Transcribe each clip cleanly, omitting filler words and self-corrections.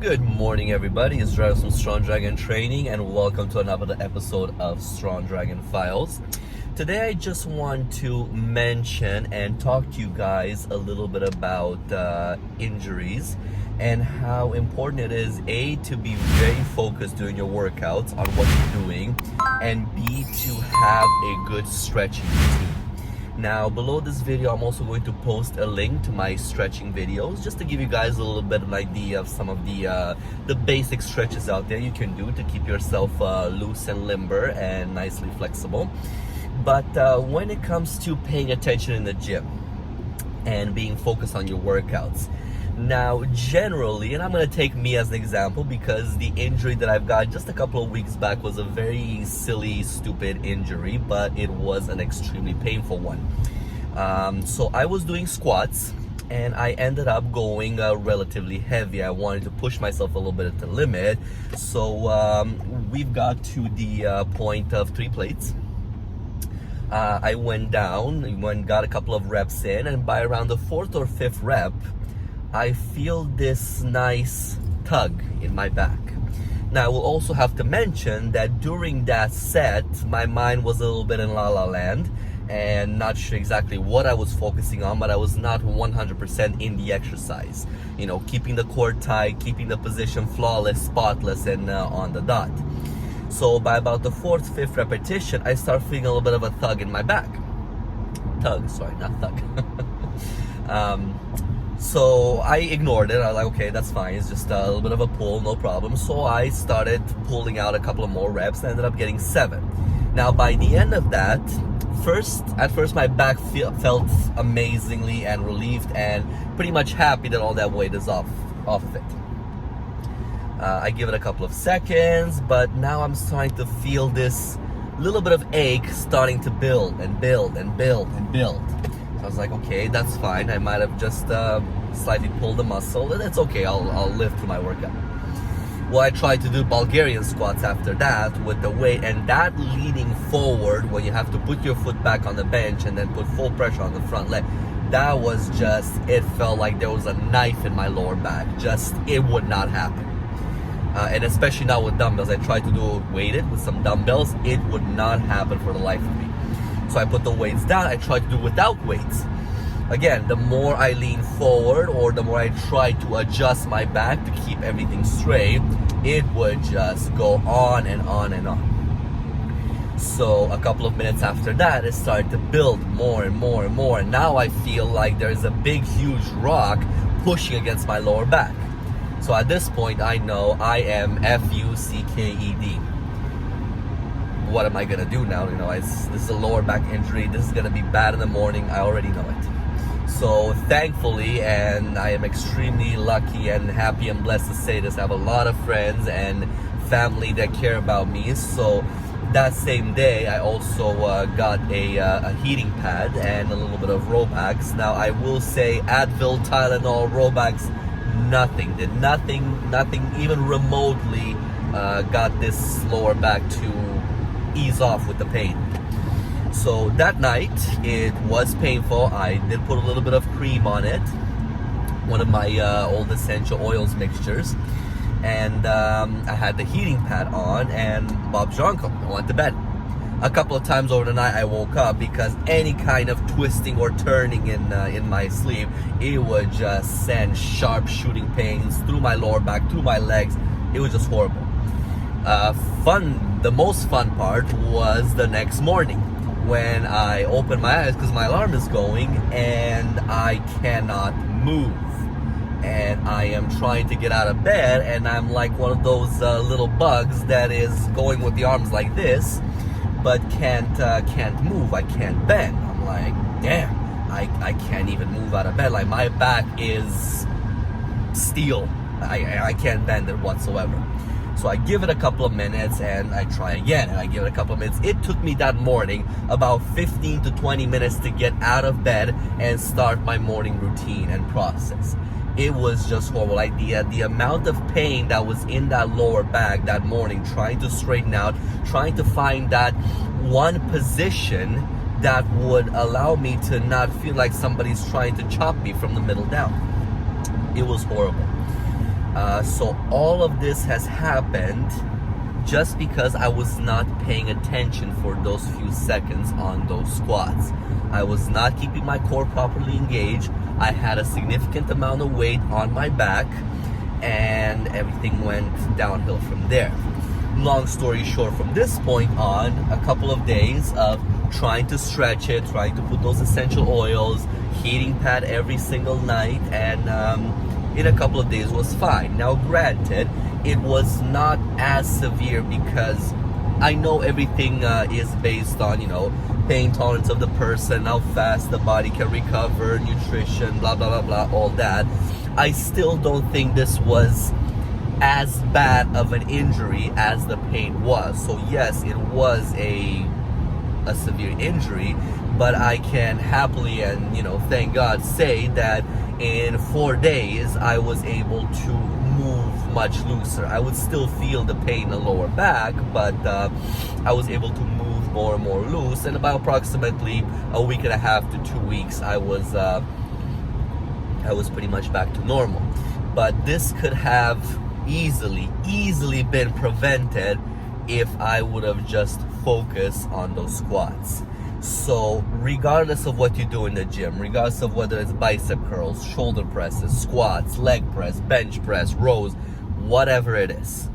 Good morning, everybody. It's Dragon from Strong Dragon Training, and welcome to another episode of Strong Dragon Files. Today, I just want to mention and talk to you guys a little bit about injuries and how important it is, A, to be very focused during your workouts on what you're doing, and B, to have a good stretching routine. Now, below this video, I'm also going to post a link to my stretching videos, just to give you guys a little bit of an idea of some of the basic stretches out there you can do to keep yourself loose and limber and nicely flexible. But when it comes to paying attention in the gym and being focused on your workouts, now generally, and I'm going to take me as an example because the injury that I've got just a couple of weeks back was a very silly, stupid injury, but it was an extremely painful one. So I was doing squats and I ended up going relatively heavy. I wanted to push myself a little bit at the limit. So we've got to the point of 3 plates. I went down, got a couple of reps in, and by around the 4th or 5th rep, I feel this nice tug in my back. Now, I will also have to mention that during that set, my mind was a little bit in la land and not sure exactly what I was focusing on, but I was not 100% in the exercise. You know, keeping the core tight, keeping the position flawless, spotless, and on the dot. So by about the 4th, 5th repetition, I start feeling a little bit of a tug in my back. Tug, sorry, not thug. So I ignored it. I was like, okay, that's fine. It's just a little bit of a pull, no problem. So I started pulling out a couple of more reps and ended up getting 7. Now, by the end of that, at first my back felt amazingly and relieved and pretty much happy that all that weight is off of it. I give it a couple of seconds, but now I'm starting to feel this little bit of ache starting to build and build and build and build. I was like, okay, that's fine. I might have just slightly pulled the muscle. It's okay, I'll live through my workout. Well, I tried to do Bulgarian squats after that with the weight, and that leaning forward when you have to put your foot back on the bench and then put full pressure on the front leg, that was just, it felt like there was a knife in my lower back. Just, it would not happen. And especially now with dumbbells, I tried to do it weighted with some dumbbells. It would not happen for the life of me. So I put the weights down. I tried to do without weights. Again, the more I lean forward or the more I try to adjust my back to keep everything straight, it would just go on and on and on. So a couple of minutes after that, it started to build more and more and more. And now I feel like there's a big, huge rock pushing against my lower back. So at this point, I know I am F-U-C-K-E-D. What am I gonna do now? You know, this is a lower back injury. This is gonna be bad in the morning. I already know it. So thankfully, and I am extremely lucky and happy and blessed to say this, I have a lot of friends and family that care about me. So that same day, I also got a heating pad and a little bit of Robax. Now, I will say Advil, Tylenol, Robax, nothing even remotely got this lower back to ease off with the pain. So that night it was painful. I did put a little bit of cream on it, one of my old essential oils mixtures, and I had the heating pad on, and Bob's your uncle. I went to bed. A couple of times over the night I woke up because any kind of twisting or turning in my sleep, it would just send sharp shooting pains through my lower back, through my legs. It was just horrible. The most fun part was the next morning when I opened my eyes because my alarm is going and I cannot move. And I am trying to get out of bed and I'm like one of those little bugs that is going with the arms like this, but can't move. I can't bend. I'm like, damn, I can't even move out of bed. Like, my back is steel. I can't bend it whatsoever. So I give it a couple of minutes and I try again, and I give it a couple of minutes. It took me that morning about 15 to 20 minutes to get out of bed and start my morning routine and process. It was just horrible. Like the amount of pain that was in that lower back that morning, trying to straighten out, trying to find that one position that would allow me to not feel like somebody's trying to chop me from the middle down. It was horrible. So all of this has happened just because I was not paying attention for those few seconds on those squats. I was not keeping my core properly engaged. I had a significant amount of weight on my back, and everything went downhill from there. Long story short, from this point on, a couple of days of trying to stretch it, trying to put those essential oils, heating pad every single night, and in a couple of days was fine. Now granted, it was not as severe because I know everything is based on, pain tolerance of the person, how fast the body can recover, nutrition, blah, blah, blah, blah, all that. I still don't think this was as bad of an injury as the pain was. So yes, it was a severe injury, but I can happily and thank God say that in 4 days I was able to move much looser. I would still feel the pain in the lower back, but I was able to move more and more loose, and about approximately a week and a half to 2 weeks I was pretty much back to normal. But this could have easily been prevented if I would have just focused on those squats. So regardless of what you do in the gym, regardless of whether it's bicep curls, shoulder presses, squats, leg press, bench press, rows, whatever it is,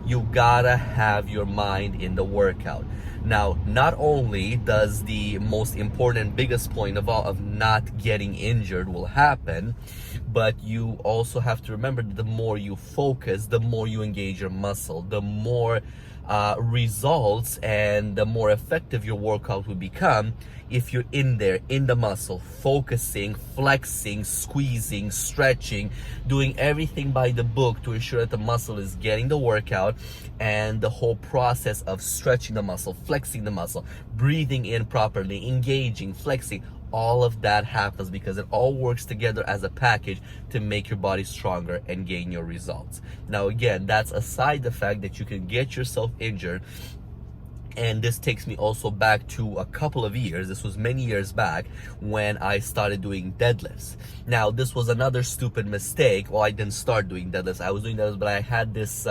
you gotta have your mind in the workout. Now, not only does the most important, biggest point of all of not getting injured will happen, but you also have to remember that the more you focus, the more you engage your muscle, the more results and the more effective your workout will become if you're in there, in the muscle, focusing, flexing, squeezing, stretching, doing everything by the book to ensure that the muscle is getting the workout, and the whole process of stretching the muscle, flexing the muscle, breathing in properly, engaging, flexing, all of that happens because it all works together as a package to make your body stronger and gain your results. Now again, that's aside the fact that you can get yourself injured. And this takes me also back to a couple of years. This was many years back when I started doing deadlifts. Now, this was another stupid mistake. Well, I didn't start doing deadlifts. I was doing deadlifts, but I had this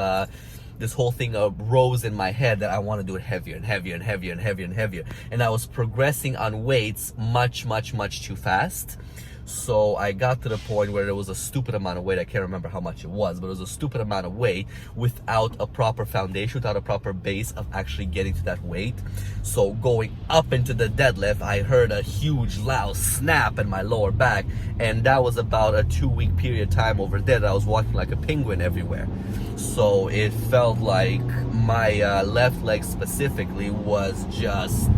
whole thing rose in my head that I want to do it heavier and heavier and heavier and heavier and heavier. And I was progressing on weights much too fast. So I got to the point where there was a stupid amount of weight. I can't remember how much it was, but it was a stupid amount of weight without a proper foundation, without a proper base of actually getting to that weight. So going up into the deadlift, I heard a huge loud snap in my lower back, and that was about a 2-week period of time over there that I was walking like a penguin everywhere. So it felt like my left leg specifically was just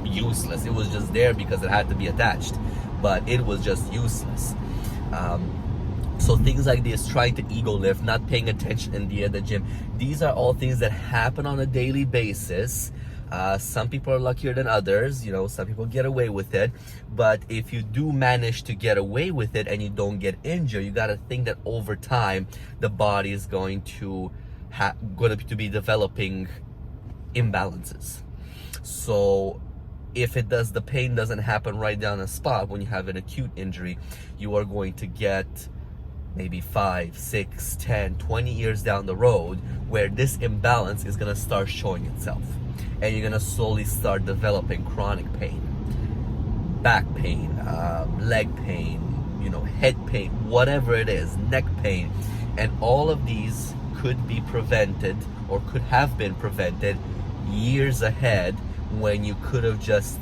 useless. It was just there because it had to be attached, but it was just useless. So things like this, trying to ego lift, not paying attention in the gym, these are all things that happen on a daily basis. Some people are luckier than others, some people get away with it, but if you do manage to get away with it and you don't get injured, you got to think that over time the body is going to be developing imbalances. So if the pain doesn't happen right down the spot when you have an acute injury, you are going to get maybe 5, 6, 10, 20 years down the road where this imbalance is going to start showing itself. And you're going to slowly start developing chronic pain, back pain, leg pain, head pain, whatever it is, neck pain. And all of these could be prevented or could have been prevented years ahead when you could have just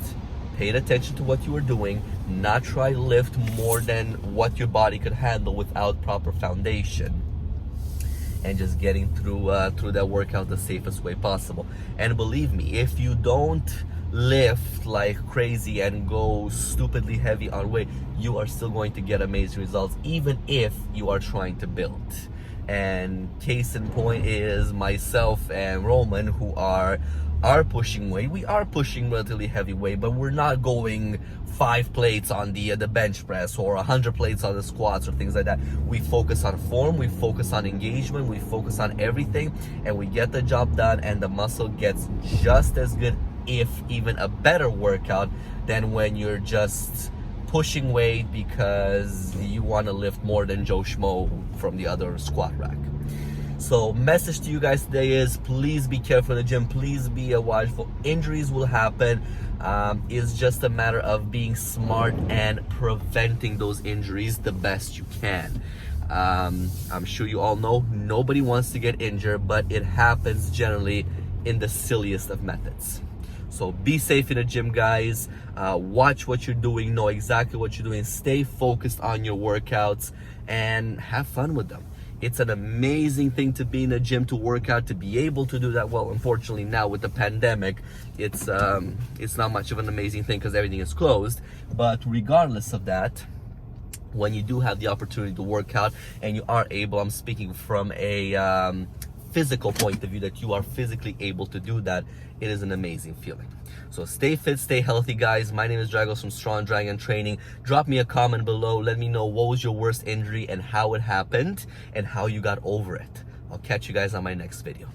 paid attention to what you were doing, not try to lift more than what your body could handle without proper foundation, and just getting through that workout the safest way possible. And believe me, if you don't lift like crazy and go stupidly heavy on weight, you are still going to get amazing results, even if you are trying to build. And case in point is myself and Roman, who are pushing weight. We are pushing relatively heavy weight, but we're not going 5 plates on the bench press or 100 plates on the squats or things like that. We focus on form, we focus on engagement, we focus on everything, and we get the job done, and the muscle gets just as good, if even a better workout than when you're just pushing weight because you want to lift more than Joe Schmo from the other squat rack. So message to you guys today is, please be careful in the gym, please be watchful. Injuries will happen. It's just a matter of being smart and preventing those injuries the best you can. I'm sure you all know nobody wants to get injured, but it happens generally in the silliest of methods. So be safe in the gym, guys. Watch what you're doing, know exactly what you're doing, stay focused on your workouts, and have fun with them. It's an amazing thing to be in a gym, to work out, to be able to do that. Well, unfortunately now with the pandemic, it's not much of an amazing thing because everything is closed. But regardless of that, when you do have the opportunity to work out and you are able, I'm speaking from a physical point of view, that you are physically able to do that, it is an amazing feeling. So stay fit, stay healthy, guys. My name is Dragos from Strong Dragon Training. Drop me a comment below. Let me know what was your worst injury and how it happened and how you got over it. I'll catch you guys on my next video.